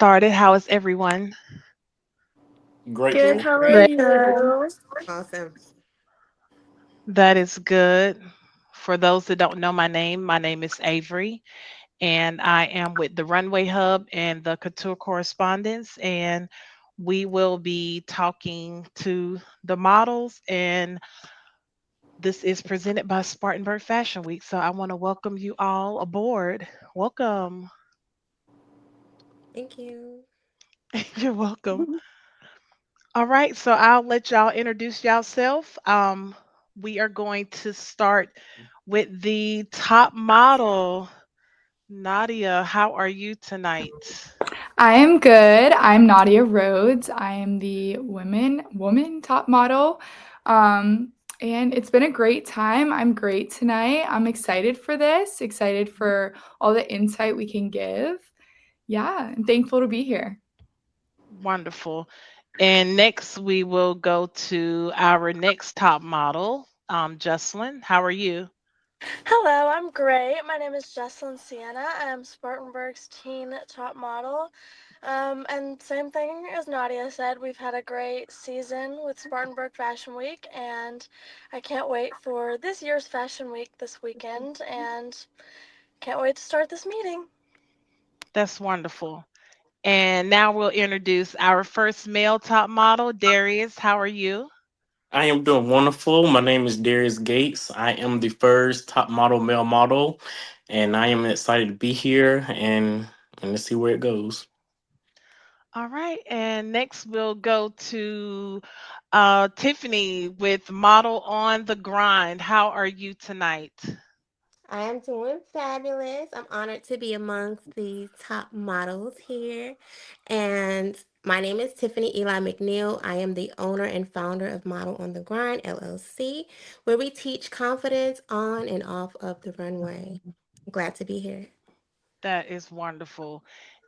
started. How is everyone? Grateful. Good, how are Great. you? Awesome. That is good. For those that don't know my name is Avery, and I am with the Runway Hub and the Couture Correspondence. And we will be talking to the models, and this is presented by Spartanburg Fashion Week. So I want to welcome you all aboard. Welcome. Thank you. You're welcome. All right, so I'll let y'all introduce yourself. We are going to start with the top model. Nadia, how are you tonight? I am good. I'm Nadia Rhodes. I am the woman top model. And it's been a great time. I'm great tonight. I'm excited for this, excited for all the insight we can give. Yeah, I'm thankful to be here. Wonderful. And next, we will go to our next top model, Jocelyn. How are you? Hello, I'm great. My name is Jesselyn Sienna. I'm Spartanburg's teen top model. And same thing as Nadia said, we've had a great season with Spartanburg Fashion Week, and I can't wait for this year's Fashion Week this weekend, and can't wait to start this meeting. That's wonderful. And now we'll introduce our first male top model, Darius. How are you? I am doing wonderful. My name is Darius Gates. I am the first top model male model, and I am excited to be here and to see where it goes. All right, and next we'll go to Tiffany with Model on the Grind. How are you tonight? I am doing fabulous. I'm honored to be amongst the top models here. And my name is Tiffany Eli McNeil. I am the owner and founder of Model on the Grind, LLC, where we teach confidence on and off of the runway. Glad to be here. That is wonderful.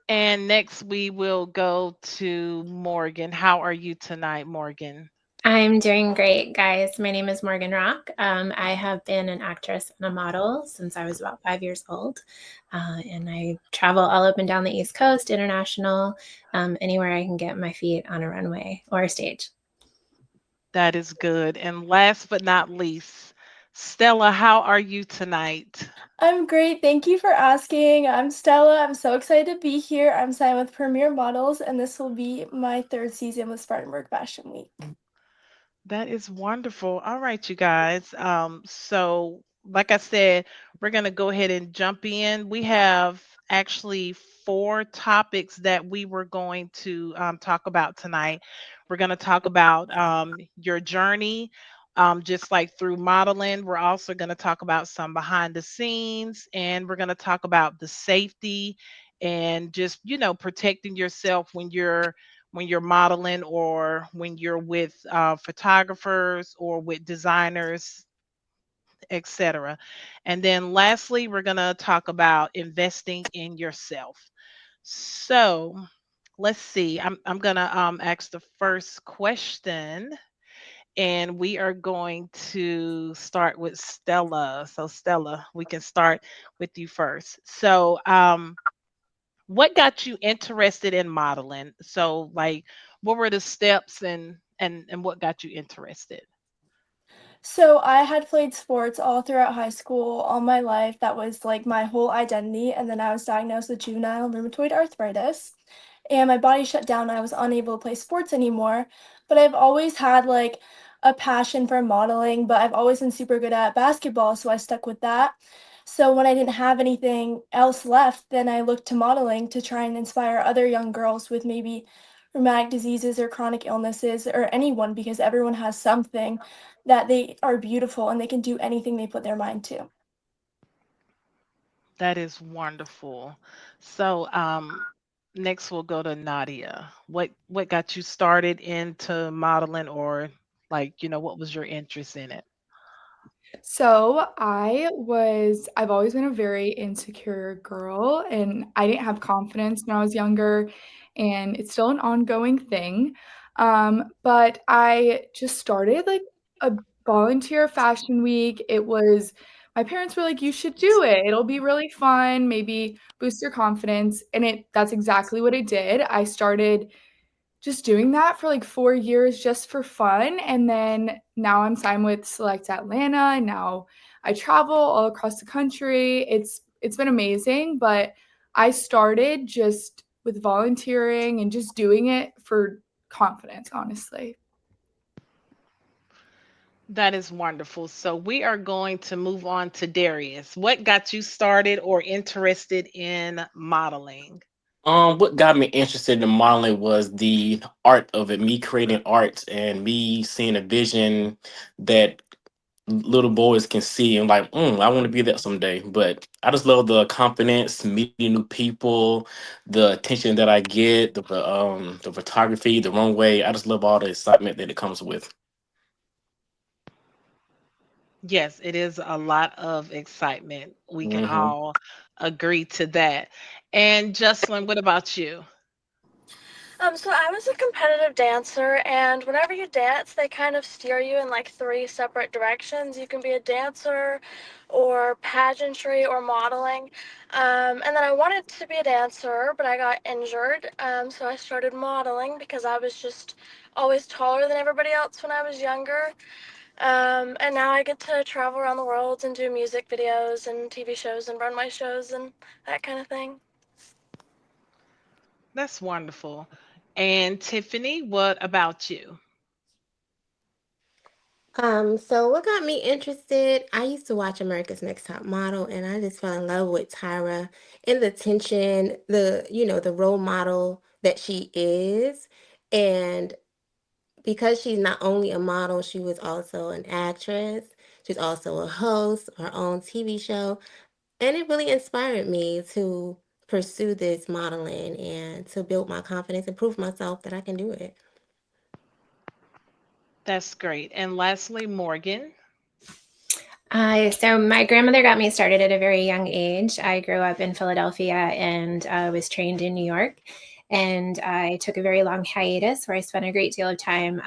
And next we will go to Morgan. How are you tonight, Morgan? I'm doing great, guys. My name is Morgan Rock. I have been an actress and a model since I was about 5 years old. And I travel all up and down the East Coast, international, anywhere I can get my feet on a runway or a stage. That is good. And last but not least, Stella, how are you tonight? I'm great. Thank you for asking. I'm Stella. I'm so excited to be here. I'm signed with Premier Models, and this will be my third season with Spartanburg Fashion Week. That is wonderful. All right, you guys. So like I said, we're gonna go ahead and jump in. We have actually four topics that we were going to talk about tonight. We're gonna talk about your journey, just like through modeling. We're also gonna talk about some behind the scenes, and we're gonna talk about the safety and just protecting yourself when you're modeling or when you're with photographers or with designers, etc. And then lastly, we're going to talk about investing in yourself. So let's see. I'm going to ask the first question. And we are going to start with Stella. So, Stella, we can start with you first. So, what got you interested in modeling? So like what were the steps and what got you interested? So I had played sports all throughout high school, all my life. That was like my whole identity. And then I was diagnosed with juvenile rheumatoid arthritis. And my body shut down. And I was unable to play sports anymore. But I've always had like a passion for modeling, but I've always been super good at basketball. So I stuck with that. So when I didn't have anything else left, then I looked to modeling to try and inspire other young girls with maybe rheumatic diseases or chronic illnesses or anyone because everyone has something that they are beautiful and they can do anything they put their mind to. That is wonderful. So next we'll go to Nadia. What got you started into modeling or like, what was your interest in it? So I've always been a very insecure girl and I didn't have confidence when I was younger, and it's still an ongoing thing. But I just started like a volunteer fashion week. It was my parents were like, "You should do it. It'll be really fun, maybe boost your confidence." And that's exactly what I did. I started just doing that for like 4 years just for fun, and then now I'm signed with Select Atlanta, and now I travel all across the country. It's been amazing, but I started just with volunteering and just doing it for confidence, honestly. That is wonderful. So we are going to move on to Darius. What got you started or interested in modeling? What got me interested in modeling was the art of it, me creating art and me seeing a vision that little boys can see and like, I want to be that someday. But I just love the confidence, meeting new people, the attention that I get, the photography, the runway. I just love all the excitement that it comes with. Yes, it is a lot of excitement. We can Hmm. all agree to that. And Jocelyn, what about you? So I was a competitive dancer, and whenever you dance, they kind of steer you in like three separate directions. You can be a dancer, or pageantry, or modeling. And then I wanted to be a dancer, but I got injured, so I started modeling because I was just always taller than everybody else when I was younger. And now I get to travel around the world and do music videos and TV shows and runway shows and that kind of thing. That's wonderful. And Tiffany, what about you? So what got me interested? I used to watch America's Next Top Model, and I just fell in love with Tyra and the tension, the role model that she is, and because she's not only a model, she was also an actress. She's also a host of her own TV show, and it really inspired me to pursue this modeling and to build my confidence and prove myself that I can do it. That's great. And lastly, Morgan. So my grandmother got me started at a very young age. I grew up in Philadelphia and was trained in New York. And I took a very long hiatus where I spent a great deal of time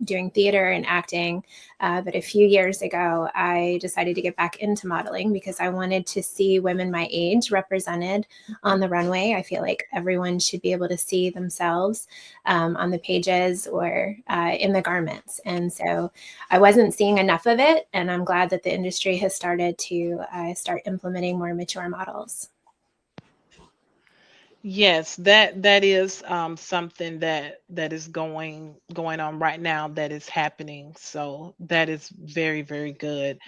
doing theater and acting. But a few years ago, I decided to get back into modeling because I wanted to see women my age represented on the runway. I feel like everyone should be able to see themselves on the pages or in the garments. And so I wasn't seeing enough of it, and I'm glad that the industry has started to start implementing more mature models. Yes, that is something that is going on right now that is happening. So that is very, very good.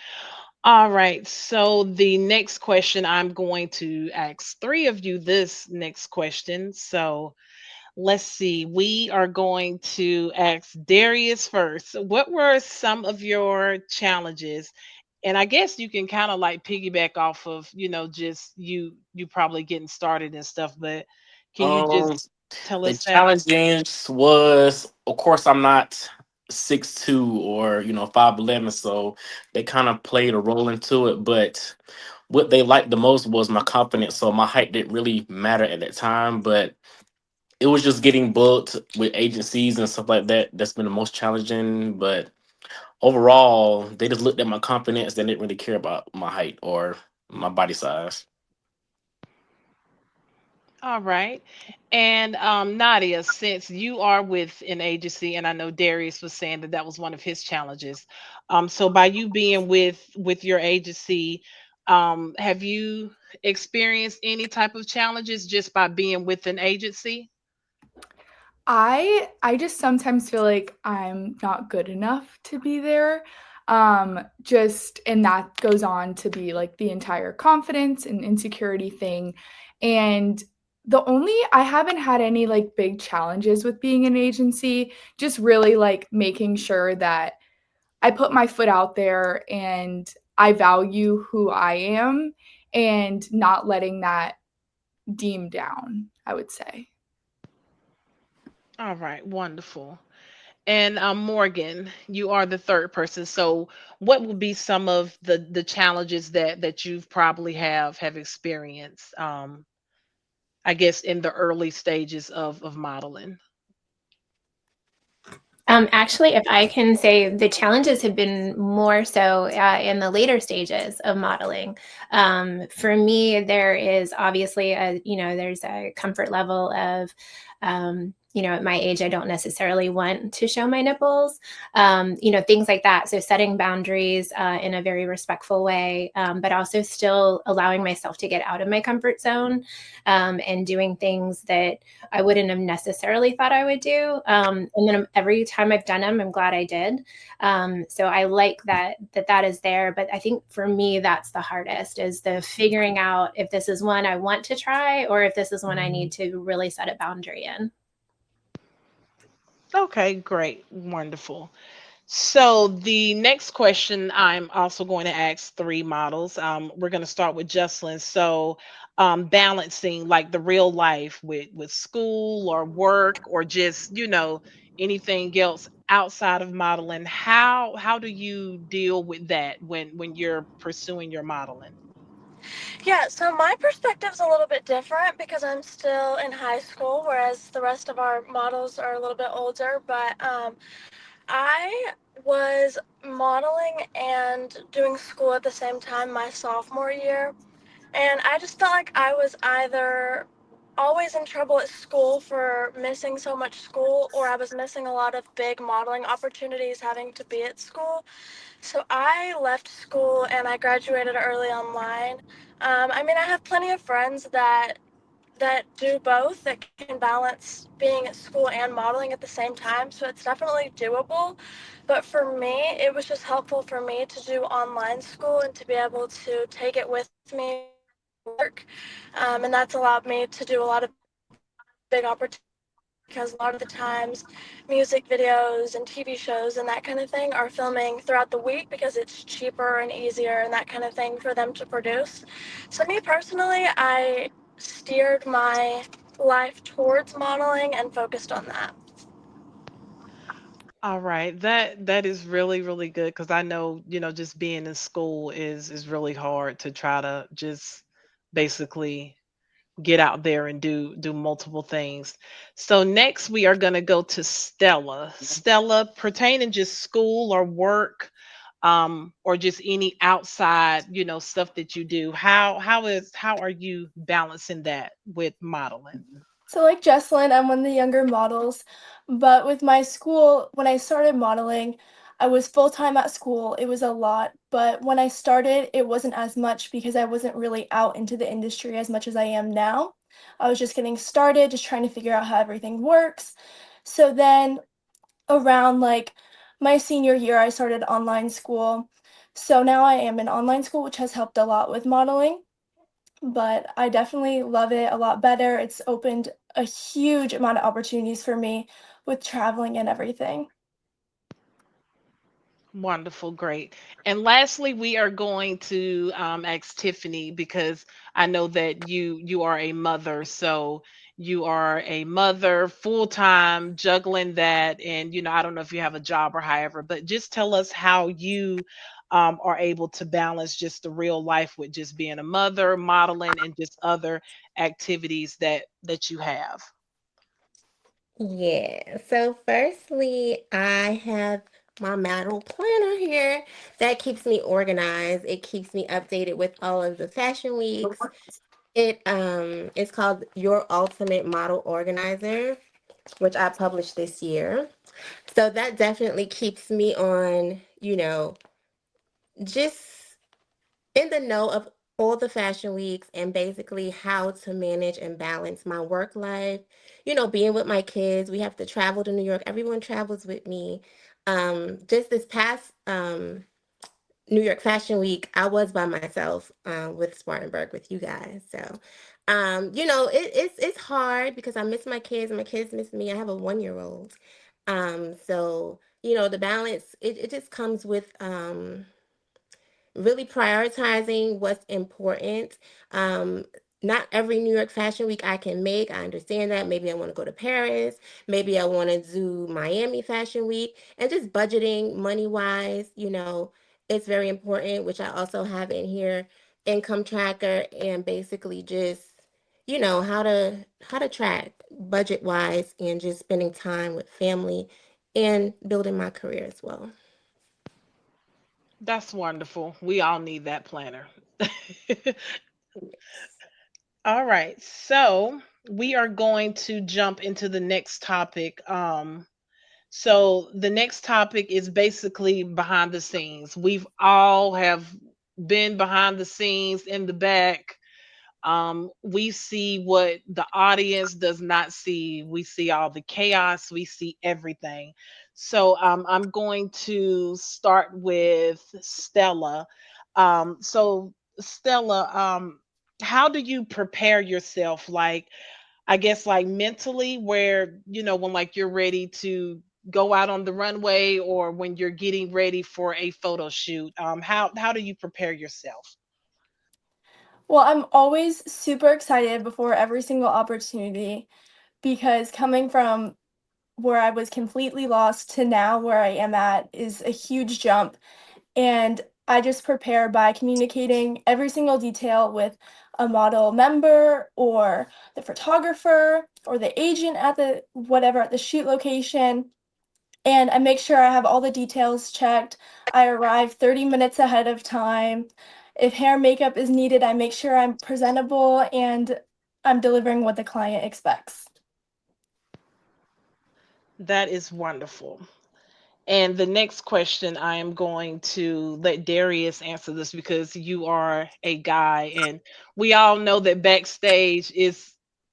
All right. So the next question, I'm going to ask three of you this next question. So let's see. We are going to ask Darius first. What were some of your challenges? And I guess you can kind of like piggyback off of, just you probably getting started and stuff, but can you just Um, tell the us that? challenges was, of course, I'm not 6'2" or 5'11", so they kind of played a role into it. But what they liked the most was my confidence. So my height didn't really matter at that time, but it was just getting booked with agencies and stuff like that. That's been the most challenging. But overall, they just looked at my confidence. They didn't really care about my height or my body size. All right. And Nadia, since you are with an agency, and I know Darius was saying that that was one of his challenges. So by you being with your agency, have you experienced any type of challenges just by being with an agency? I just sometimes feel like I'm not good enough to be there. Just and that goes on to be like the entire confidence and insecurity thing. And the only I haven't had any like big challenges with being an agency, just really like making sure that I put my foot out there and I value who I am and not letting that deem down, I would say. All right, wonderful. And Morgan, you are the third person. So, what would be some of the challenges that you've probably have experienced? I guess in the early stages of modeling. Actually, if I can say, the challenges have been more so in the later stages of modeling. For me, there is obviously there's a comfort level of, at my age, I don't necessarily want to show my nipples, things like that. So setting boundaries in a very respectful way, but also still allowing myself to get out of my comfort zone, and doing things that I wouldn't have necessarily thought I would do. And then every time I've done them, I'm glad I did. So I like that is there. But I think for me, that's the hardest, is the figuring out if this is one I want to try or if this is one I need to really set a boundary in. Okay, great. Wonderful. So the next question, I'm also going to ask three models. We're going to start with Jocelyn. So, balancing like the real life with school or work or just anything else outside of modeling. How do you deal with that when you're pursuing your modeling? Yeah, so my perspective's a little bit different because I'm still in high school, whereas the rest of our models are a little bit older. But I was modeling and doing school at the same time my sophomore year. And I just felt like I was either always in trouble at school for missing so much school, or I was missing a lot of big modeling opportunities having to be at school. So I left school and I graduated early online. I mean, I have plenty of friends that do both, that can balance being at school and modeling at the same time. So it's definitely doable. But for me, it was just helpful for me to do online school and to be able to take it with me wherever I work. And that's allowed me to do a lot of big opportunities because a lot of the times music videos and TV shows and that kind of thing are filming throughout the week because it's cheaper and easier and that kind of thing for them to produce. So me personally, I steered my life towards modeling and focused on that. All right, that is really really good because I know just being in school is really hard to try to just basically get out there and do multiple things. So next we are going to go to Stella. Stella, pertaining just school or work, or just any outside stuff that you do. How are you balancing that with modeling? So, like Jesselyn, I'm one of the younger models, but with my school, when I started modeling, I was full time at school. It was a lot, but when I started, it wasn't as much because I wasn't really out into the industry as much as I am now. I was just getting started, just trying to figure out how everything works. So then around like my senior year, I started online school. So now I am in online school, which has helped a lot with modeling, but I definitely love it a lot better. It's opened a huge amount of opportunities for me with traveling and everything. Wonderful, great. And lastly, we are going to ask Tiffany because I know that you are a mother, so you are a mother full time, juggling that, and I don't know if you have a job or however, but just tell us how you are able to balance just the real life with just being a mother, modeling, and just other activities that you have. Yeah. So firstly, I have my model planner here that keeps me organized. It keeps me updated with all of the fashion weeks. It's called Your Ultimate Model Organizer, which I published this year. So that definitely keeps me on, just in the know of all the fashion weeks and basically how to manage and balance my work life. Being with my kids, we have to travel to New York. Everyone travels with me. Just this past New York Fashion Week, I was by myself with Spartanburg with you guys. So, it's hard because I miss my kids and my kids miss me. I have a 1 year old. So the balance, it just comes with really prioritizing what's important. Um, Not every New York Fashion Week I can make. I understand that. Maybe I want to go to Paris. Maybe I want to do Miami Fashion Week. And just budgeting money wise, it's very important, which I also have in here, income tracker, and basically just how to track budget wise and just spending time with family and building my career as well. That's wonderful. We all need that planner. All right. So we are going to jump into the next topic. So the next topic is basically behind the scenes. We've all have been behind the scenes in the back. We see what the audience does not see. We see all the chaos. We see everything. So I'm going to start with Stella. So Stella, how do you prepare yourself? Like, I guess like mentally, where when like you're ready to go out on the runway, or when you're getting ready for a photo shoot. How do you prepare yourself? Well, I'm always super excited before every single opportunity because coming from where I was completely lost to now where I am at is a huge jump. And I just prepare by communicating every single detail with a model member or the photographer or the agent at the whatever at the shoot location. And I make sure I have all the details checked. I arrive 30 minutes ahead of time. If hair and makeup is needed, I make sure I'm presentable and I'm delivering what the client expects. That is wonderful. And the next question, I am going to let Darius answer this because you are a guy, and we all know that backstage is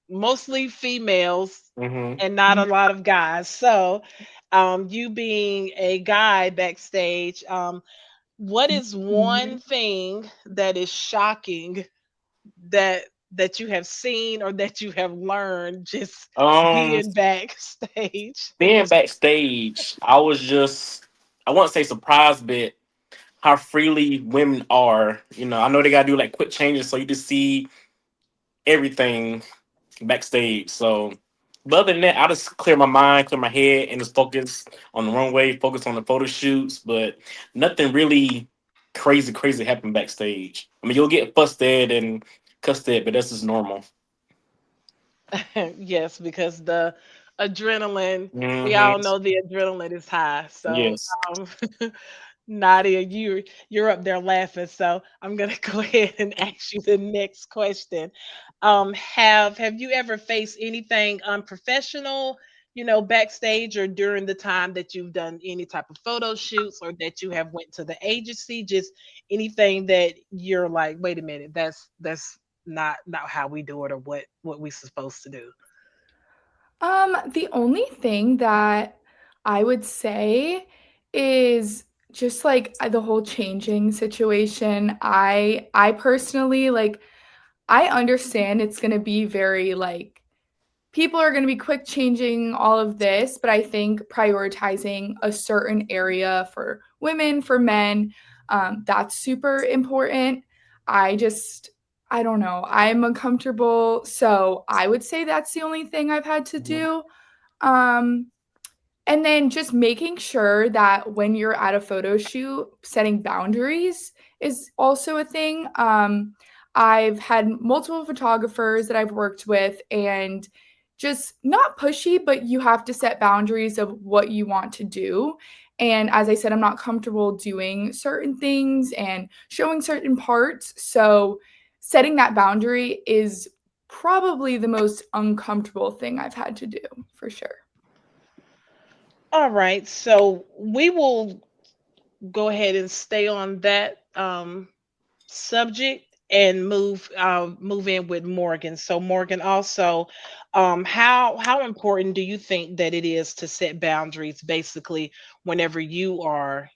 mostly females Hmm. and not a lot of guys. So, you being a guy backstage, what is one thing that is shocking that you have seen or that you have learned just Um, being backstage? being backstage, I was just, I won't say surprised, but how freely women are. I know they gotta do like quick changes, so you just see everything backstage. So, but other than that, I just clear my mind, clear my head, and just focus on the runway, focus on the photo shoots. But nothing really crazy happened backstage. I mean, you'll get fussed at and cussed at, but that's just normal. Yes, because the adrenaline, we Hmm. all know the adrenaline is high. So, Yes. um, Nadia, you're up there laughing. So I'm gonna go ahead and ask you the next question. Have you ever faced anything unprofessional, backstage or during the time that you've done any type of photo shoots, or that you have went to the agency? Just anything that you're like, wait a minute, that's not how we do it, or what we supposed to do. The only thing that I would say is just like the whole changing situation. I personally like I understand it's going to be very like people are going to be quick changing all of this, but I think prioritizing a certain area for women, for men, that's super important. I just, I don't know. I'm uncomfortable. So I would say that's the only thing I've had to Mhm. do. Um, and then just making sure that when you're at a photo shoot, setting boundaries is also a thing. I've had multiple photographers that I've worked with, and just not pushy, but you have to set boundaries of what you want to do. And as I said, I'm not comfortable doing certain things and showing certain parts. So setting that boundary is probably the most uncomfortable thing I've had to do for sure. All right, so we will go ahead and stay on that subject and move in with Morgan. So Morgan, also, how important do you think that it is to set boundaries basically whenever you are,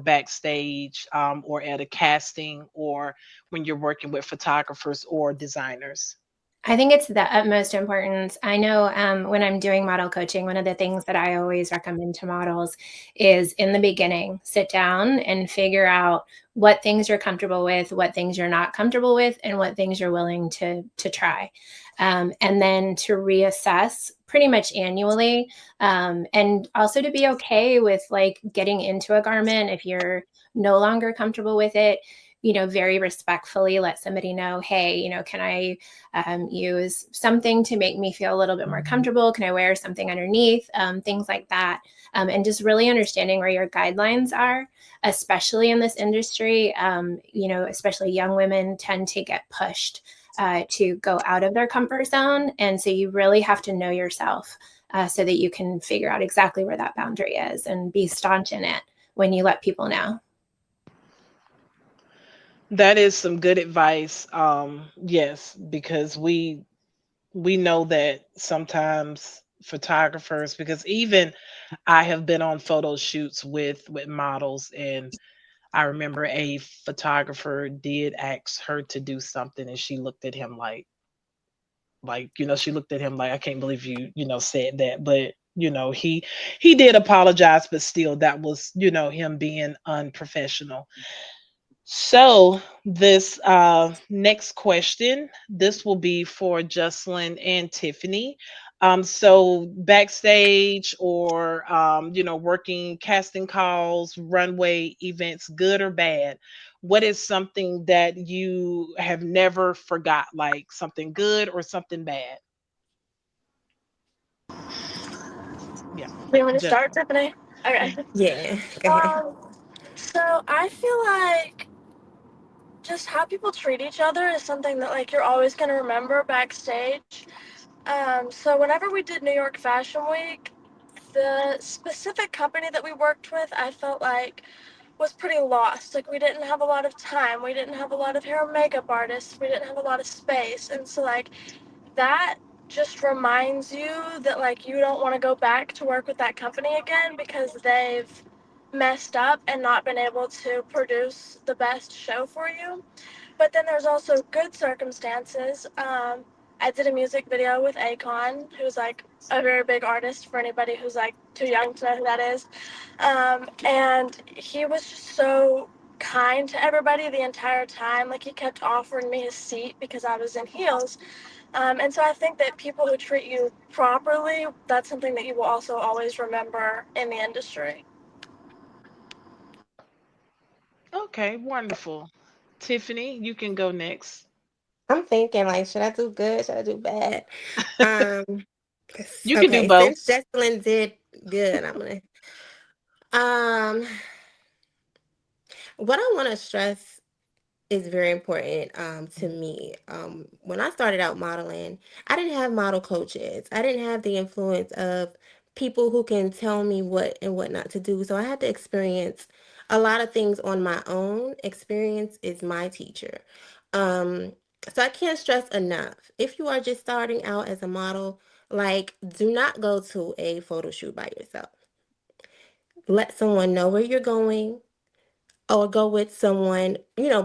backstage, or at a casting, or when you're working with photographers or designers? I think it's the utmost importance. I know when I'm doing model coaching, one of the things that I always recommend to models is in the beginning, sit down and figure out what things you're comfortable with, what things you're not comfortable with, and what things you're willing to try. And then to reassess pretty much annually. And also to be okay with like getting into a garment if you're no longer comfortable with it. very respectfully let somebody know, hey, can I use something to make me feel a little bit more comfortable? Can I wear something underneath? Things like that. And just really understanding where your guidelines are, especially in this industry. Especially young women tend to get pushed to go out of their comfort zone. And so you really have to know yourself so that you can figure out exactly where that boundary is and be staunch in it when you let people know. That is some good advice. Yes, because we know that sometimes photographers, because even I have been on photo shoots with models, and I remember a photographer did ask her to do something, and she looked at him she looked at him like, I can't believe you said that. But he did apologize, but still that was him being unprofessional. So this next question, this will be for Jocelyn and Tiffany. So backstage or working casting calls, runway events, good or bad, what is something that you have never forgot, like something good or something bad? Yeah, Do you want to start, Jocelyn. Tiffany? Okay. Yeah, go ahead. Um, so I feel like just how people treat each other is something that like you're always gonna remember backstage. So whenever we did New York Fashion Week, the specific company that we worked with, I felt like was pretty lost. Like we didn't have a lot of time, we didn't have a lot of hair and makeup artists, we didn't have a lot of space, and so like that just reminds you that like you don't want to go back to work with that company again because they've messed up and not been able to produce the best show for you. But then there's also good circumstances. I did a music video with Akon, who's like a very big artist for anybody who's like too young to know who that is. And he was just so kind to everybody the entire time. Like he kept offering me his seat because I was in heels. And so I think that people who treat you properly, that's something that you will also always remember in the industry. Okay, wonderful. Tiffany, you can go next. I'm thinking like, should I do good? Should I do bad? Um, You can do okay, both. since Jesselyn did good, I'm gonna um what I want to stress is very important to me. When I started out modeling, I didn't have model coaches. I didn't have the influence of people who can tell me what and what not to do. So I had to experience a lot of things on my own. Experience is my teacher. Um, so I can't stress enough. If you are just starting out as a model, like do not go to a photo shoot by yourself. Let someone know where you're going or go with someone,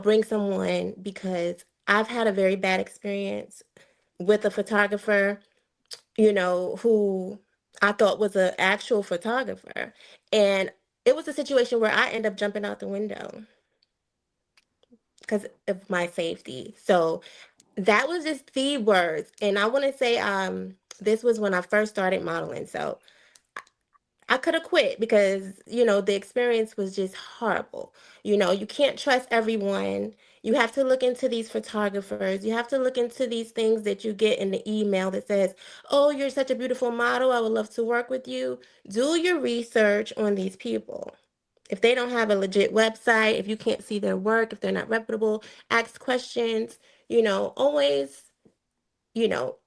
bring someone because I've had a very bad experience with a photographer, who I thought was an actual photographer. And it was a situation where I ended up jumping out the window because of my safety. So that was just the words. And I want to say this was when I first started modeling. So I could have quit because, the experience was just horrible. You can't trust everyone. You have to look into these photographers. You have to look into these things that you get in the email that says, oh, you're such a beautiful model. I would love to work with you. Do your research on these people. If they don't have a legit website, if you can't see their work, if they're not reputable, ask questions. Always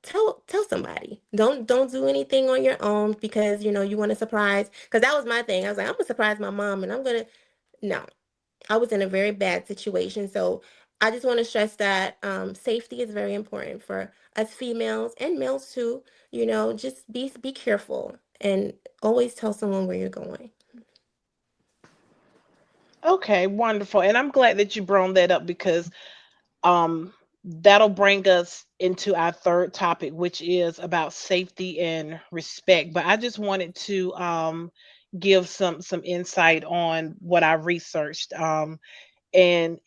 tell somebody. Don't do anything on your own because you want to surprise. Because that was my thing. I was like, I'm gonna surprise my mom, and I'm gonna. No, I was in a very bad situation. So I just want to stress that safety is very important for us females and males too. Just be careful and always tell someone where you're going. Okay, wonderful. And I'm glad that you brought that up because um that'll bring us into our third topic, which is about safety and respect. But I just wanted to give some insight on what I researched. And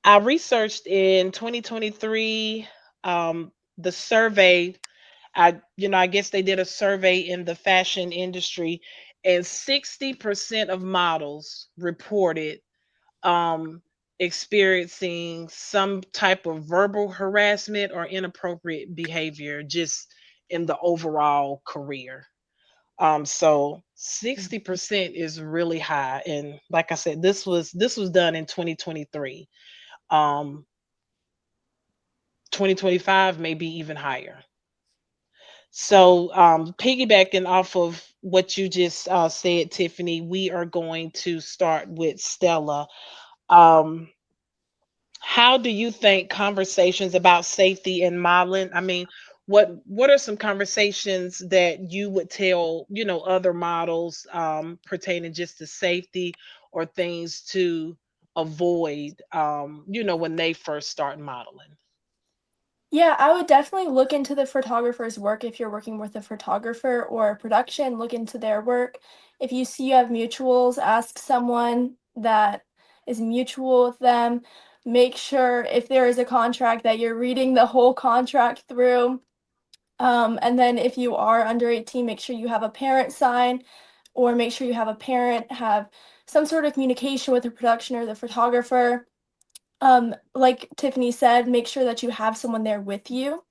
I researched in 2023 the survey. I guess they did a survey in the fashion industry, and 60% of models reported um experiencing some type of verbal harassment or inappropriate behavior just in the overall career. So 60% is really high. And like I said, this was done in 2023. Um, 2025 may be even higher. So, piggybacking off of what you just said, Tiffany, we are going to start with Stella. Um, how do you think conversations about safety and modeling? I mean, what are some conversations that you would tell, other models pertaining just to safety or things to avoid, when they first start modeling? Yeah, I would definitely look into the photographer's work if you're working with a photographer or a production, look into their work. If you see you have mutuals, ask someone that is mutual with them. Make sure if there is a contract that you're reading the whole contract through. And then if you are under 18, make sure you have a parent sign or make sure you have a parent have some sort of communication with the production or the photographer. Like Tiffany said, make sure that you have someone there with you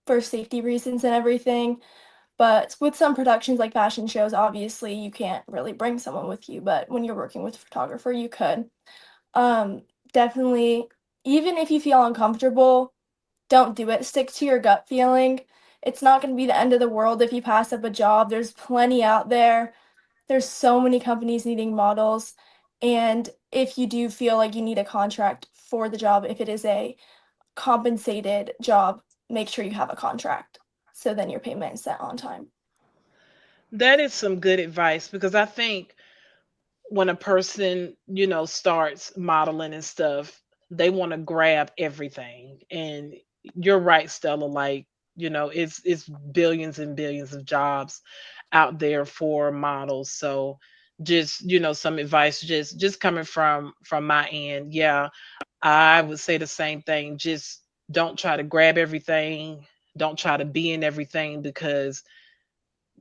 for safety reasons and everything. But with some productions like fashion shows, obviously you can't really bring someone with you, but when you're working with a photographer, you could. Um, Definitely, even if you feel uncomfortable, don't do it. Stick to your gut feeling. It's not going to be the end of the world if you pass up a job. There's plenty out there. There's so many companies needing models. And if you do feel like you need a contract for the job, if it is a compensated job, make sure you have a contract. So then your payment is set on time. That is some good advice because I think when a person, starts modeling and stuff, they want to grab everything. And you're right, Stella, like, it's billions and billions of jobs out there for models. So just, some advice just coming from my end. Yeah, I would say the same thing. Just don't try to grab everything. Don't try to be in everything because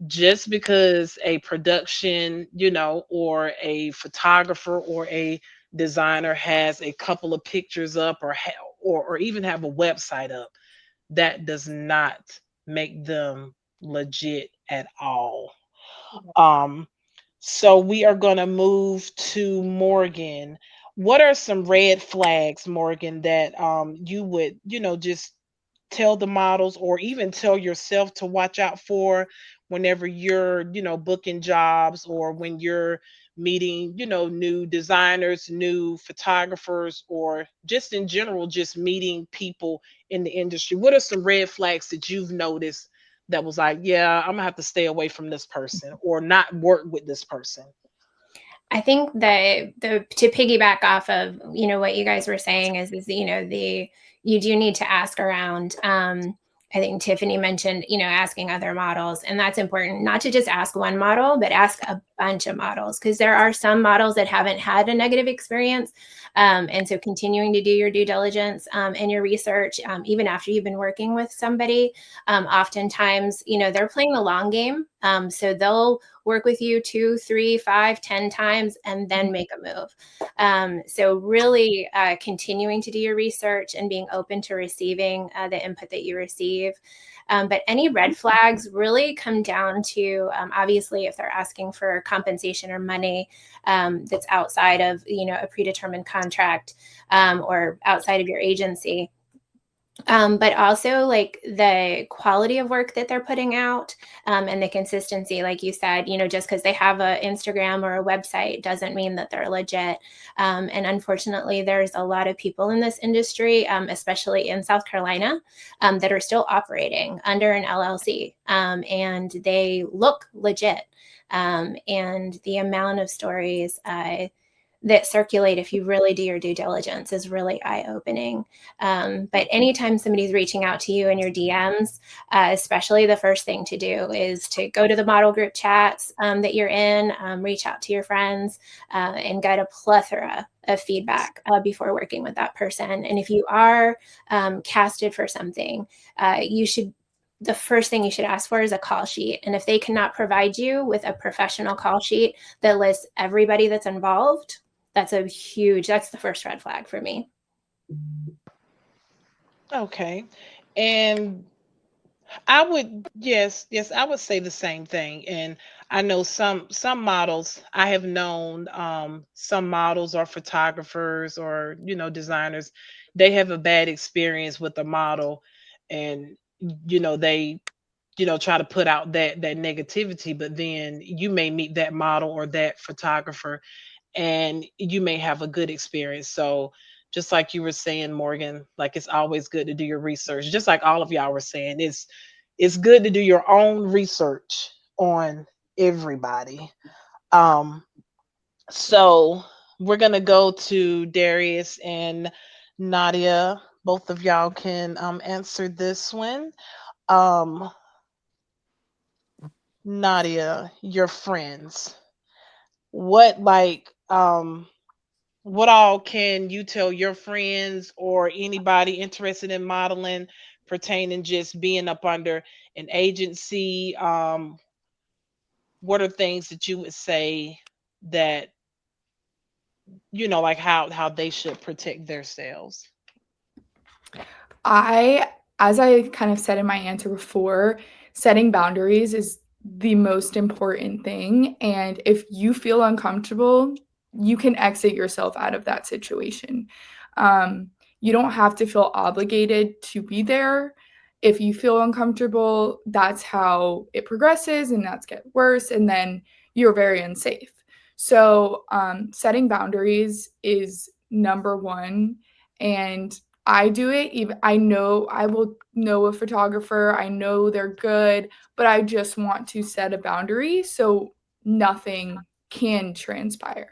just because a production, or a photographer or a designer has a couple of pictures up or even have a website up, that does not make them legit at all. Um, so we are going to move to Morgan. What are some red flags, Morgan, that you would, just tell the models or even tell yourself to watch out for whenever you're, booking jobs or when you're meeting, new designers, new photographers, or just in general, just meeting people in the industry? What are some red flags that you've noticed that was like, yeah, I'm gonna have to stay away from this person or not work with this person? I think that the to piggyback off of what you guys were saying is the you do need to ask around. I think Tiffany mentioned asking other models, and that's important. Not to just ask one model, but ask a bunch of models because there are some models that haven't had a negative experience, and so continuing to do your due diligence and your research, even after you've been working with somebody. Oftentimes, they're playing the long game, so they'll work with you 2, 3, 5, 10 times and then make a move. So really continuing to do your research and being open to receiving the input that you receive. But any red flags really come down to obviously if they're asking for compensation or money that's outside of a predetermined contract or outside of your agency. But also like the quality of work that they're putting out and the consistency, like you said, just because they have an Instagram or a website doesn't mean that they're legit. And unfortunately, there's a lot of people in this industry, especially in South Carolina, that are still operating under an LLC and they look legit. And the amount of stories that circulate if you really do your due diligence is really eye-opening. But anytime somebody's reaching out to you in your DMs, especially the first thing to do is to go to the model group chats that you're in, reach out to your friends, and get a plethora of feedback before working with that person. And if you are casted for something, the first thing you should ask for is a call sheet. And if they cannot provide you with a professional call sheet that lists everybody that's involved, that's the first red flag for me. Okay. And I would, yes, I would say the same thing. And I know some models, I have known some models or photographers or designers, they have a bad experience with the model, and they try to put out that negativity, but then you may meet that model or that photographer and you may have a good experience. So just like you were saying, Morgan, like it's always good to do your research. Just like all of y'all were saying, it's good to do your own research on everybody. Um, so we're gonna go to Darius and Nadia. Both of y'all can answer this one. Um, Nadia, your friends. What what all can you tell your friends or anybody interested in modeling pertaining just being up under an agency? What are things that you would say that like how they should protect themselves? I, as I kind of said in my answer before, setting boundaries is the most important thing. And if you feel uncomfortable, you can exit yourself out of that situation. Um, you don't have to feel obligated to be there. If you feel uncomfortable, that's how it progresses and that's get worse. And then you're very unsafe. So, setting boundaries is number one. And I do it. Even I know I will know a photographer. I know they're good, but I just want to set a boundary so nothing can transpire.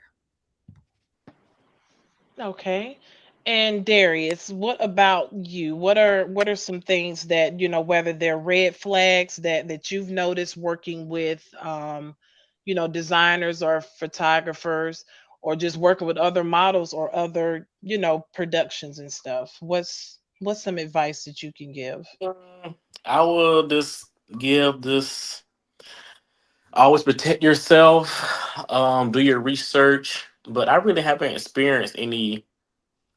Okay. And Darius, what about you? What are some things that, whether they're red flags that you've noticed working with designers or photographers or just working with other models or other, productions and stuff? What's some advice that you can give? I will just give this, always protect yourself, do your research. But I really haven't experienced any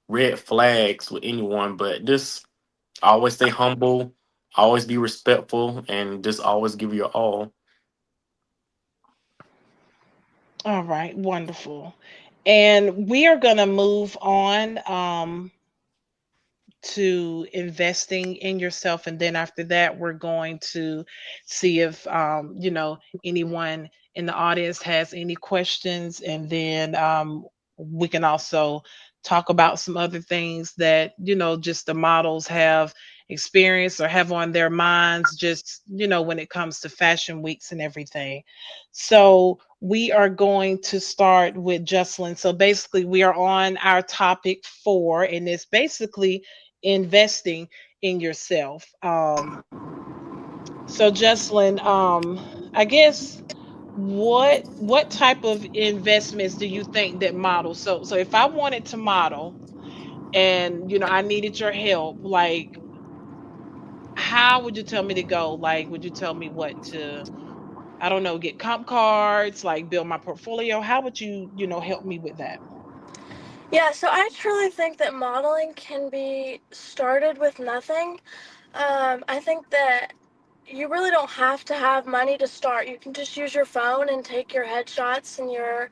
red flags with anyone, but just always stay humble, always be respectful, and just always give your all. All right, wonderful. And we are gonna move on. To investing in yourself, and then after that we're going to see if anyone in the audience has any questions, and then we can also talk about some other things that just the models have experienced or have on their minds, just when it comes to fashion weeks and everything. So we are going to start with Jocelyn. So basically we are on our topic 4, and it's basically investing in yourself. So Jocelyn, I guess what type of investments do you think that models? So if I wanted to model and I needed your help, like how would you tell me to go? Like would you tell me what to, I don't know, get comp cards, like build my portfolio? How would you, help me with that? Yeah, so I truly think that modeling can be started with nothing. I think that you really don't have to have money to start. You can just use your phone and take your headshots and your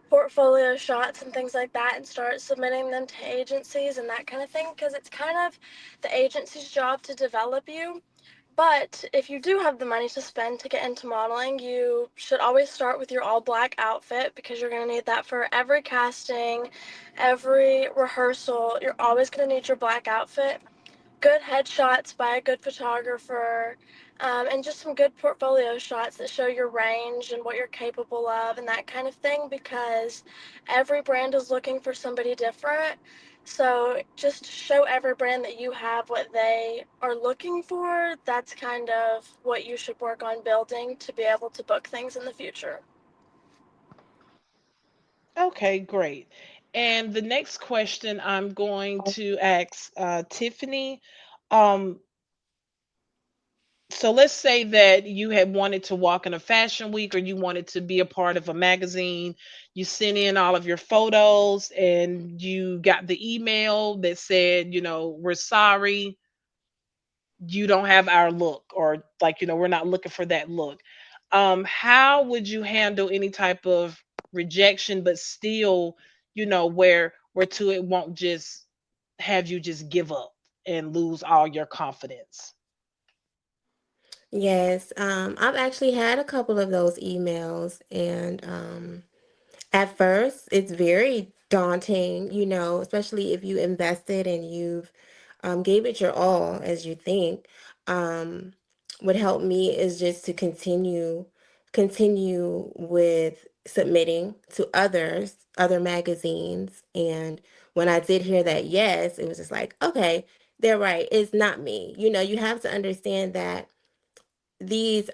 portfolio shots and things like that and start submitting them to agencies and that kind of thing because it's kind of the agency's job to develop you. But if you do have the money to spend to get into modeling, you should always start with your all black outfit because you're going to need that for every casting, every rehearsal. You're always going to need your black outfit, good headshots by a good photographer, and just some good portfolio shots that show your range and what you're capable of and that kind of thing because every brand is looking for somebody different. So just show every brand that you have what they are looking for. That's kind of what you should work on building to be able to book things in the future. Okay, great. And the next question I'm going to ask Tiffany. Um, So let's say that you had wanted to walk in a fashion week or you wanted to be a part of a magazine. You sent in all of your photos and you got the email that said, we're sorry, you don't have our look, or like, we're not looking for that look. How would you handle any type of rejection, but still, where to it won't just have you just give up and lose all your confidence? Yes, I've actually had a couple of those emails, and at first it's very daunting, especially if you invested and you've gave it your all as you think. Um, what helped me is just to continue with submitting to other magazines, and when I did hear that yes, it was just like, okay, they're right, it's not me. You have to understand that these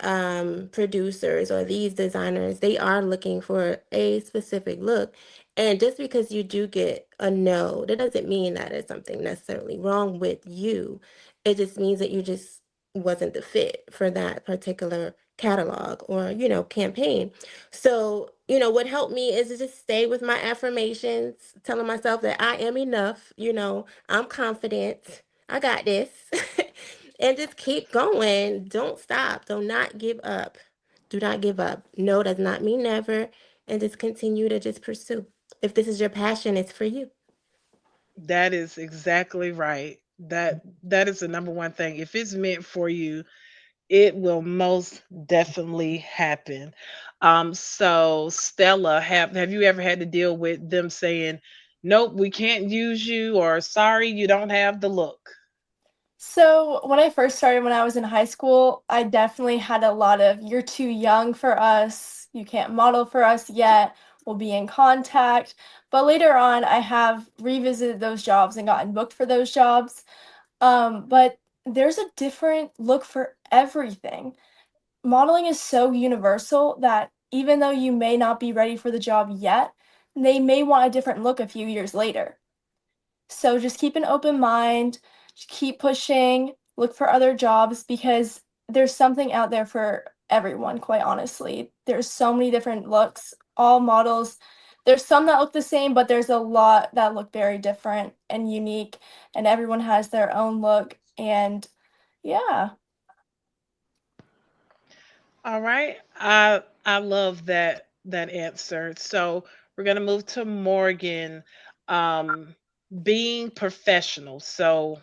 producers or these designers, they are looking for a specific look, and just because you do get a no, that doesn't mean that it's something necessarily wrong with you. It just means that you just wasn't the fit for that particular catalog or campaign. So what helped me is to just stay with my affirmations, telling myself that I am enough. I'm confident, I got this. And just keep going. Don't stop. Do not give up. Do not give up. No does not mean never. And just continue to just pursue. If this is your passion, it's for you. That is exactly right. That is the number one thing. If it's meant for you, it will most definitely happen. So Stella, have you ever had to deal with them saying, "Nope, we can't use you," or "Sorry, you don't have the look"? So when I first started when I was in high school, I definitely had a lot of "you're too young for us, you can't model for us yet, we'll be in contact." But later on, I have revisited those jobs and gotten booked for those jobs. But there's a different look for everything. Modeling is so universal that even though you may not be ready for the job yet, they may want a different look a few years later. So just keep an open mind, just keep pushing, look for other jobs because there's something out there for everyone, quite honestly. There's so many different looks, all models. There's some that look the same, but there's a lot that look very different and unique, and everyone has their own look. And yeah. All right. I love that answer. So we're gonna move to Morgan. Um, being professional. So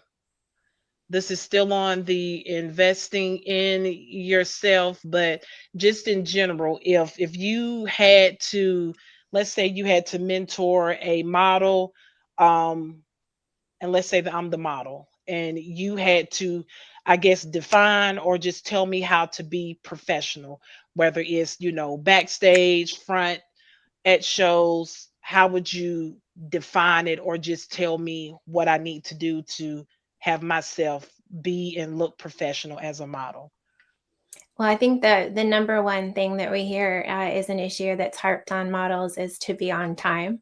this is still on the investing in yourself, but just in general, if you had to, let's say you had to mentor a model, um, and let's say that I'm the model, and you had to, I guess, define or just tell me how to be professional, whether it's, backstage, front, at shows, how would you define it, or just tell me what I need to do to have myself be and look professional as a model? Well, I think the number one thing that we hear is an issue that's harped on models is to be on time.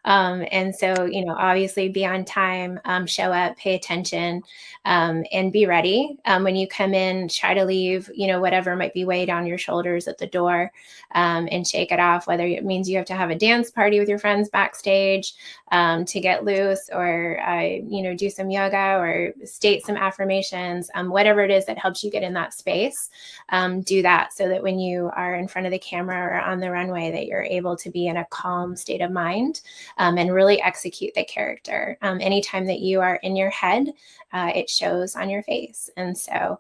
And so, obviously be on time, show up, pay attention, and be ready. When you come in, try to leave, whatever might be weight on your shoulders at the door, and shake it off, whether it means you have to have a dance party with your friends backstage, to get loose, or, do some yoga or state some affirmations, whatever it is that helps you get in that space. Do that so that when you are in front of the camera or on the runway, that you're able to be in a calm state of mind, and really execute the character. Anytime that you are in your head, it shows on your face. And so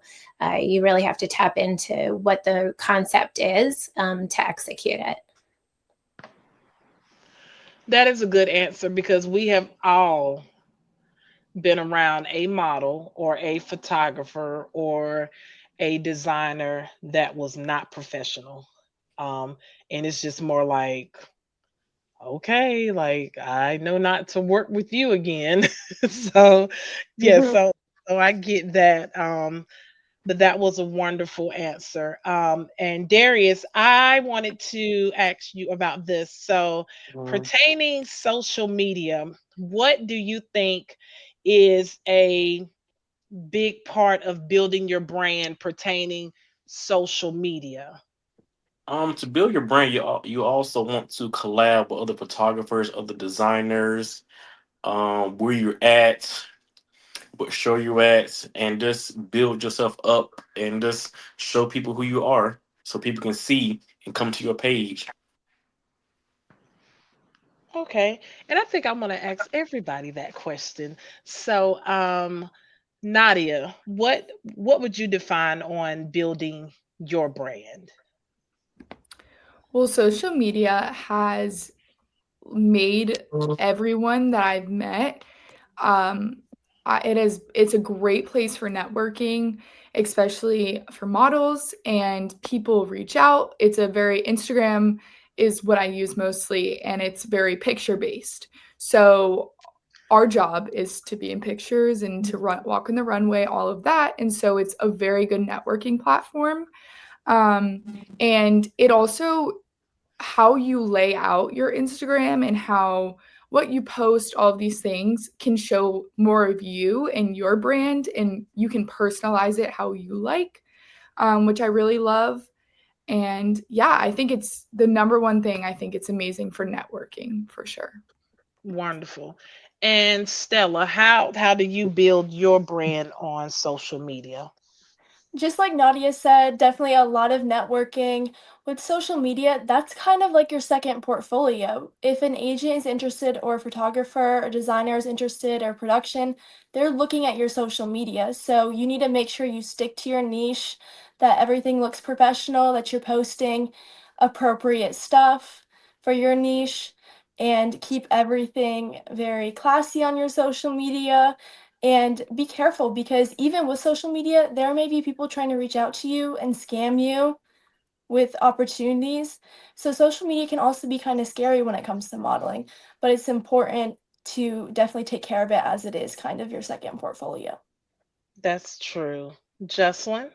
you really have to tap into what the concept is, to execute it. That is a good answer because we have all been around a model or a photographer or a designer that was not professional. Um, and it's just more like, okay, like I know not to work with you again. So, yeah, so I get that. But that was a wonderful answer. And Darius, I wanted to ask you about this. So, Mm. pertaining social media, what do you think is a big part of building your brand pertaining social media? To build your brand, you also want to collab with other photographers, other designers, where you're at, what show you're at, and just build yourself up and just show people who you are so people can see and come to your page. Okay. And I think I'm going to ask everybody that question. So, Nadia, what would you define on building your brand? Well, social media has made everyone that I've met, um, it's a great place for networking, especially for models, and people reach out. It's a very Instagram is what I use mostly, and it's very picture based. So our job is to be in pictures and to walk in the runway, all of that. And so it's a very good networking platform. Um, and it also how you lay out your Instagram and how what you post, all of these things can show more of you and your brand, and you can personalize it how you like, which I really love. And yeah, I think it's the number one thing. I think it's amazing for networking for sure. Wonderful. And Stella, how do you build your brand on social media? Just like Nadia said, definitely a lot of networking. With social media, that's kind of like your second portfolio. If an agent is interested, or a photographer or designer is interested, or production, they're looking at your social media. So you need to make sure you stick to your niche, that everything looks professional, that you're posting appropriate stuff for your niche, and keep everything very classy on your social media. And be careful, because even with social media, there may be people trying to reach out to you and scam you with opportunities. So social media can also be kind of scary when it comes to modeling, but it's important to definitely take care of it, as it is kind of your second portfolio. That's true. Jocelyn?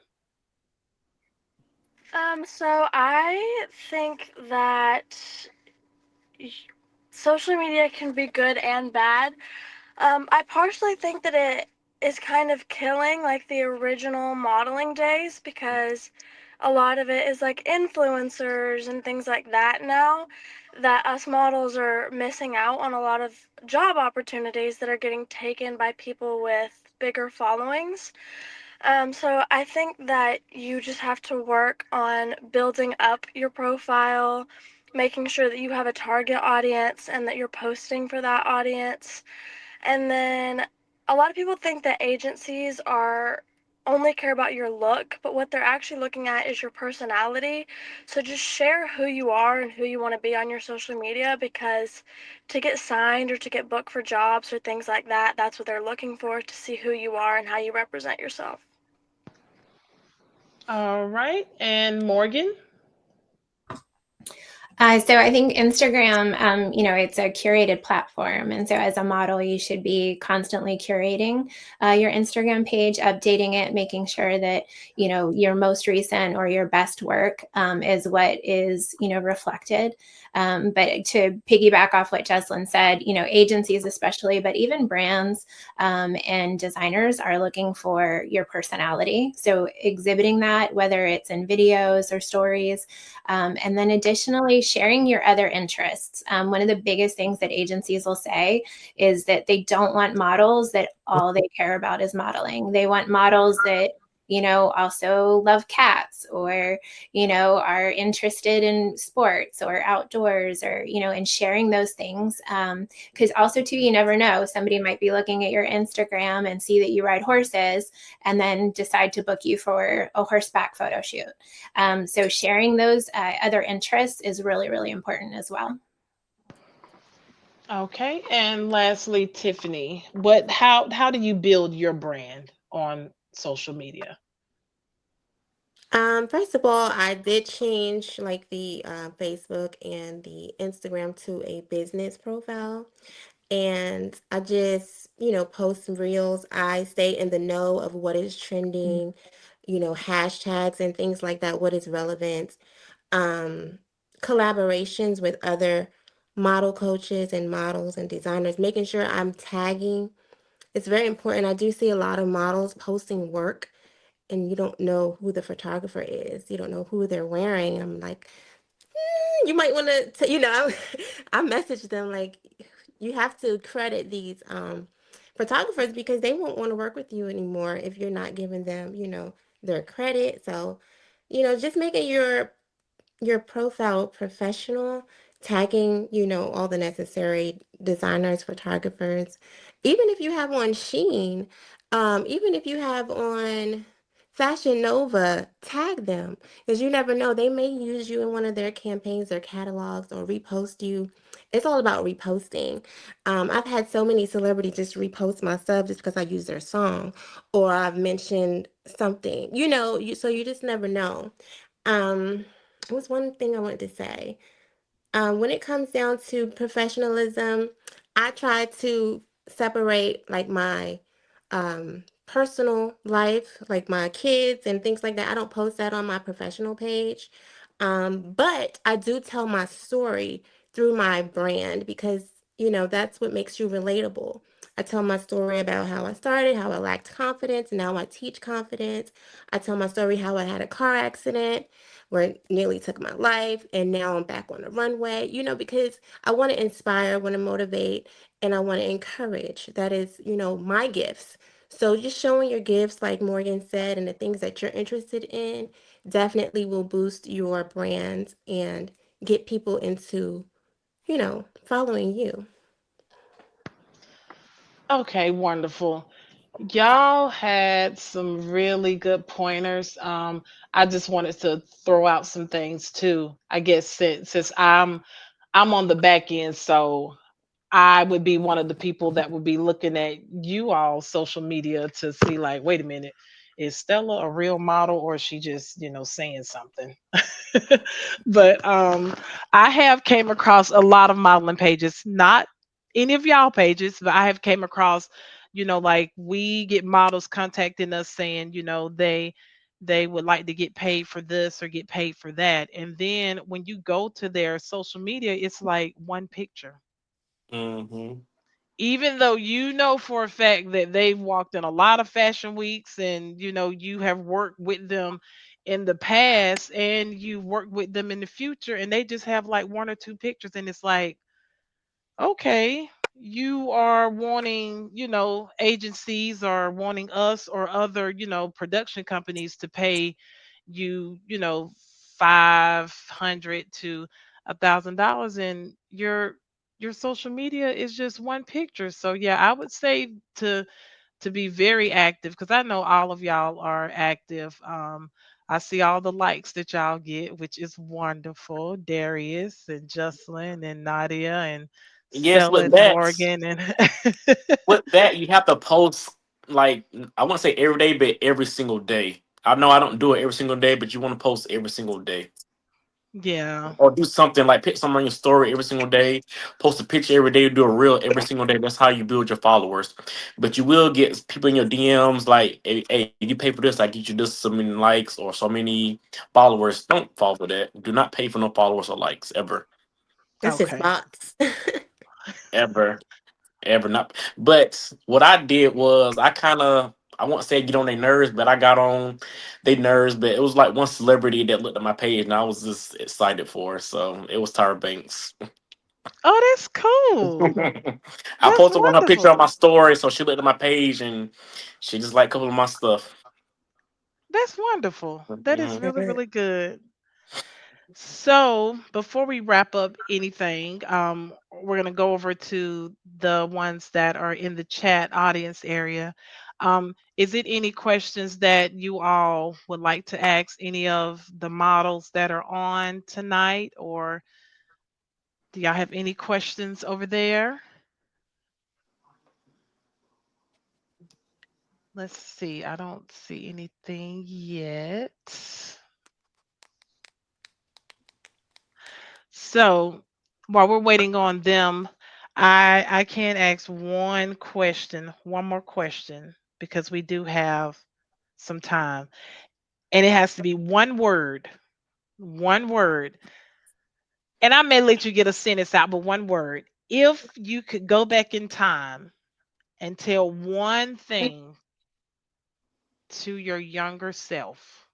So I think that y- social media can be good and bad. I partially think that it is kind of killing like the original modeling days, because a lot of it is like influencers and things like that now, that us models are missing out on a lot of job opportunities that are getting taken by people with bigger followings. So I think that you just have to work on building up your profile, making sure that you have a target audience and that you're posting for that audience. And then a lot of people think that agencies are only care about your look, but what they're actually looking at is your personality. So just share who you are and who you want to be on your social media, because to get signed or to get booked for jobs or things like that, that's what they're looking for, to see who you are and how you represent yourself. All right. And Morgan? So I think Instagram, it's a curated platform, and so as a model, you should be constantly curating your Instagram page, updating it, making sure that your most recent or your best work is what is reflected. But to piggyback off what Jesslyn said, agencies especially, but even brands and designers are looking for your personality. So exhibiting that, whether it's in videos or stories, and then additionally, sharing your other interests. One of the biggest things that agencies will say is that they don't want models that all they care about is modeling. They want models that also love cats, or, are interested in sports or outdoors, or, and sharing those things. Because also, too, you never know. Somebody might be looking at your Instagram and see that you ride horses and then decide to book you for a horseback photo shoot. So sharing those other interests is really, really important as well. Okay. And lastly, Tiffany, how do you build your brand on social media? First of all, I did change like the Facebook and the Instagram to a business profile. And I just, post some reels. I stay in the know of what is trending, hashtags and things like that, what is relevant. Um, Collaborations with other model coaches and models and designers, making sure I'm tagging it's very important. I do see a lot of models posting work and you don't know who the photographer is. You don't know who they're wearing. I'm like, you might want to, I messaged them like, you have to credit these photographers because they won't want to work with you anymore if you're not giving them, their credit. So, just making your profile professional, tagging, all the necessary designers, photographers. Even if you have on Sheen, even if you have on Fashion Nova, tag them because you never know. They may use you in one of their campaigns or catalogs or repost you. It's all about reposting. I've had so many celebrities just repost my stuff just because I use their song or I've mentioned something, so you just never know. Um, it was one thing I wanted to say. When it comes down to professionalism, I try to separate like my personal life, like my kids and things like that. I don't post that on my professional page. But I do tell my story through my brand because, that's what makes you relatable. I tell my story about how I started, how I lacked confidence, and now I teach confidence. I tell my story how I had a car accident where it nearly took my life, and now I'm back on the runway, because I want to inspire, I want to motivate, and I want to encourage. That is, my gifts. So just showing your gifts, like Morgan said, and the things that you're interested in definitely will boost your brand and get people into, following you. Okay, wonderful. Y'all had some really good pointers. I just wanted to throw out some things too. I guess since I'm on the back end, so I would be one of the people that would be looking at you all social media to see like, wait a minute, is Stella a real model or is she just, saying something? But I have came across a lot of modeling pages, not any of y'all pages, but I have came across, like we get models contacting us saying, they would like to get paid for this or get paid for that. And then when you go to their social media, it's like one picture, Hmm. even though you know for a fact that they've walked in a lot of fashion weeks and you have worked with them in the past and you work with them in the future and they just have like one or two pictures and it's like, okay, you are wanting, agencies or wanting us or other, production companies to pay you, 500 to $1,000, and your social media is just one picture. So yeah, I would say to be very active because I know all of y'all are active. I see all the likes that y'all get, which is wonderful. Darius and Jocelyn and Nadia and Yes, Stella and Morgan and with that you have to post like I want to say every day, but every single day. I know I don't do it every single day, but you want to post every single day. yeah. Or do something like pick something on your story every single day, post a picture every day, do a reel every single day. That's how you build your followers. But you will get people in your DMs like, hey, you pay for this, I get you this so many likes or so many followers. Don't fall for that. Do not pay for no followers or likes ever, That's just Okay. bots. ever, ever not. But what I did was I kind of. I won't say get on their nerves, but I got on their nerves. But it was like one celebrity that looked at my page, and I was just excited for her. So it was Tyra Banks. Oh, that's cool. I That's posted one her picture on wonderful. my story, so she looked at my page and she just liked a couple of my stuff. That's wonderful. That is Mhm. really, really good. So before we wrap up anything, we're gonna go over to the ones that are in the chat audience area. Is it any questions that you all would like to ask any of the models that are on tonight, or do y'all have any questions over there? Let's see. I don't see anything yet. So while we're waiting on them, I can ask one question, one more question, because we do have some time. And it has to be one word. One word. And I may let you get a sentence out, but one word. If you could go back in time and tell one thing to your younger self,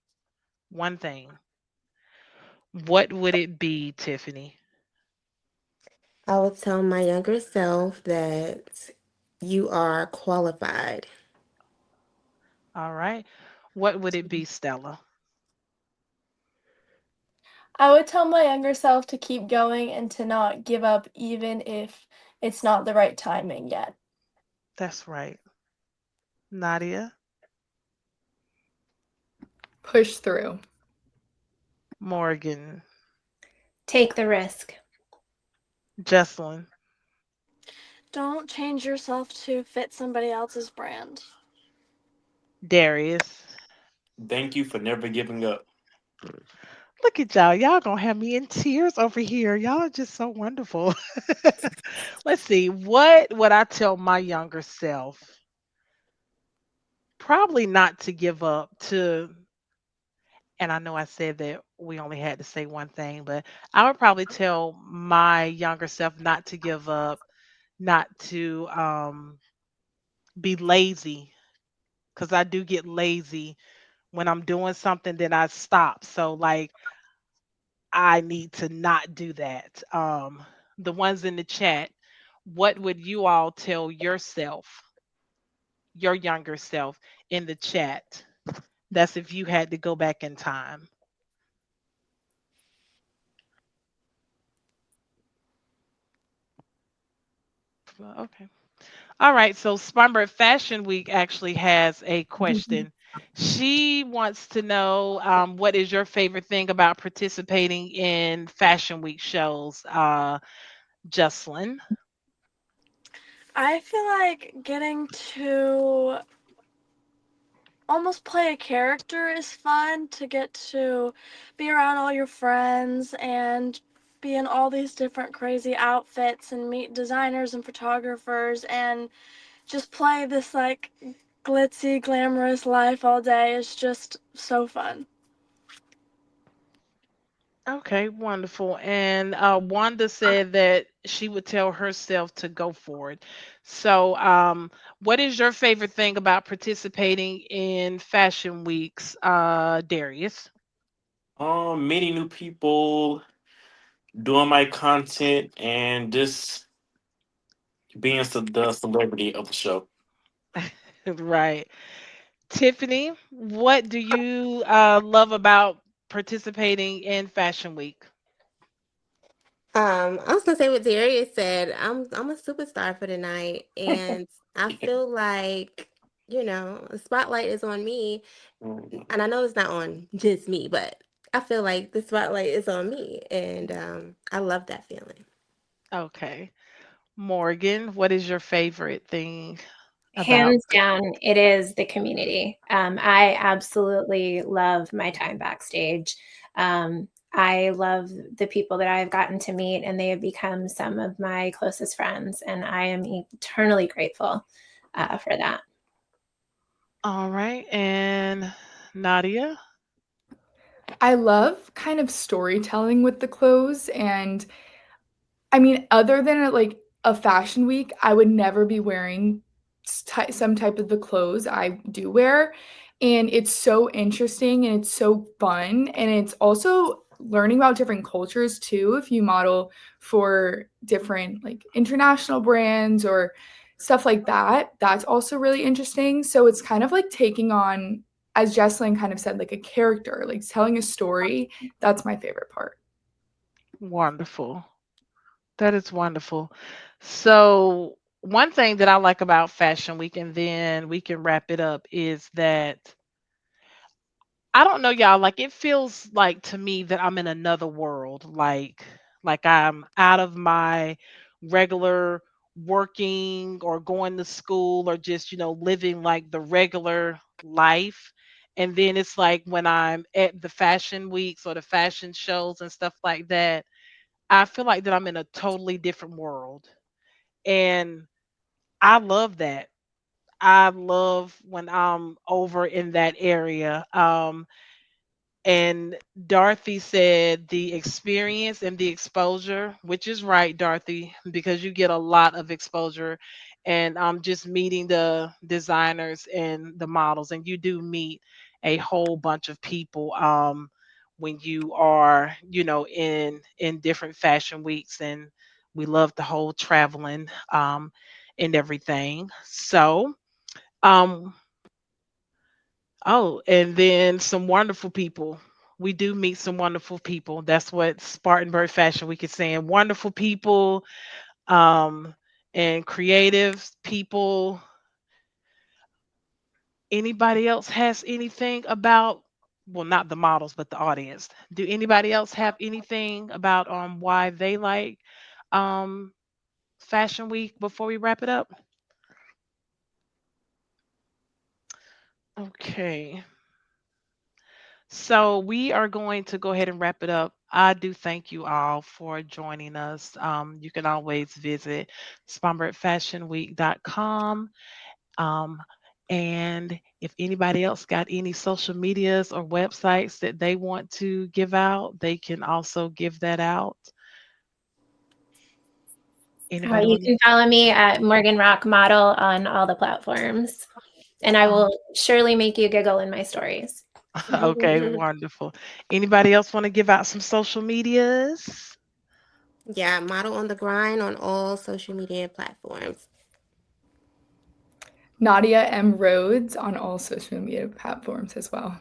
one thing, what would it be, Tiffany? I would tell my younger self that you are qualified. All right. What would it be, Stella? I would tell my younger self to keep going and to not give up even if it's not the right timing yet. That's right. Nadia, Push through. Morgan, Take the risk. Jesselyn, Don't change yourself to fit somebody else's brand. Darius. Thank you for never giving up. Look at y'all. Y'all gonna have me in tears over here. Y'all are just so wonderful. Let's see. What would I tell my younger self? Probably not to give up to, and I know I said that we only had to say one thing, but I would probably tell my younger self not to give up, not to be lazy, because I do get lazy when I'm doing something, then I stop. So like I need to not do that. The ones in the chat, what would you all tell yourself, your younger self, in the chat? That's if you had to go back in time. Well, okay. All right. So Spartanburg Fashion Week actually has a question. She wants to know what is your favorite thing about participating in Fashion Week shows, Jocelyn. I feel like getting to almost play a character is fun, to get to be around all your friends and be in all these different crazy outfits and meet designers and photographers and just play this like glitzy, glamorous life all day is just so fun. Okay, wonderful. And Wanda said that she would tell herself to go for it. So, what is your favorite thing about participating in Fashion Weeks, Darius? Meeting new people, doing my content, and just being the celebrity of the show. Right. Tiffany, what do you love about participating in Fashion Week? I was gonna say what Darius said. I'm a superstar for the night, and I feel like the spotlight is on me, Mhm. and I know it's not on just me, but I feel like the spotlight is on me, and I love that feeling. Okay. Morgan, what is your favorite thing about? Hands down, it is the community. I absolutely love my time backstage. I love the people that I've gotten to meet, and they have become some of my closest friends, and I am eternally grateful for that. All right. And Nadia? I love kind of storytelling with the clothes. And I mean, other than like a fashion week, I would never be wearing some type of the clothes I do wear. And it's so interesting and it's so fun. And it's also learning about different cultures too. If you model for different like international brands or stuff like that, that's also really interesting. So it's kind of like taking on, as Jesselyn kind of said, like a character, like telling a story. That's my favorite part. Wonderful. That is wonderful. So, one thing that I like about Fashion Week, and then we can wrap it up, is that I don't know, y'all, like it feels like to me that I'm in another world. Like I'm out of my regular working or going to school or just, living like the regular life. And then it's like when I'm at the fashion weeks or the fashion shows and stuff like that, I feel like that I'm in a totally different world. And I love that. I love when I'm over in that area. And Dorothy said the experience and the exposure, which is right, Dorothy, because you get a lot of exposure and just meeting the designers and the models. And you do meet a whole bunch of people when you are, in different fashion weeks. And we love the whole traveling and everything. So, um, oh, and then some wonderful people. We do meet some wonderful people. That's what Spartanburg Fashion Week is saying. Wonderful people, um, and creative people. Anybody else has anything about, well, not the models, but the audience. Do anybody else have anything about why they like um Fashion Week before we wrap it up? Okay. So we are going to go ahead and wrap it up. I do thank you all for joining us. You can always visit SpartanburgFashionWeek.com. Um, and if anybody else got any social medias or websites that they want to give out, they can also give that out. Anybody You want can follow me at Morgan Rock Model on all the platforms, and I to? will surely make you giggle in my stories. Okay, wonderful. Anybody else want to give out some social medias? Yeah, model on the grind on all social media platforms. Nadia M. Rhodes on all social media platforms as well.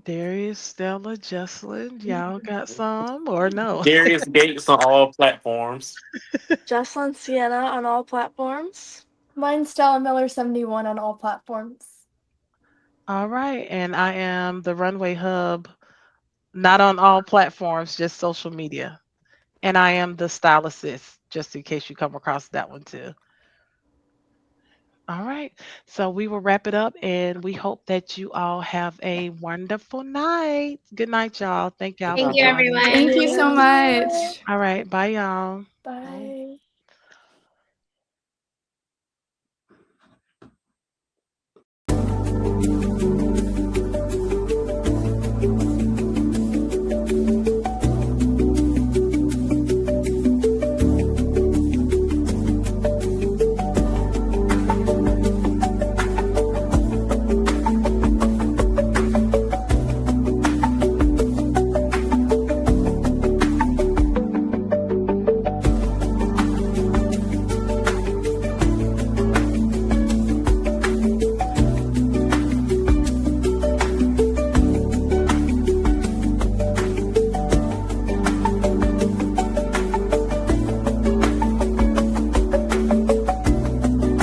Darius, Stella, Jesselyn, y'all got some or no? Darius Gates on all platforms. Jocelyn Sienna on all platforms. Mine's Stella Miller 71 on all platforms. All right, and I am the Runway Hub, not on all platforms, just social media. And I am the stylist, just in case you come across that one too. All right, so we will wrap it up, and we hope that you all have a wonderful night. Good night, y'all. Thank y'all Thank for you, joining. Thank Thank everyone. you you. so Good night. much. All right, bye, y'all. Bye. Bye.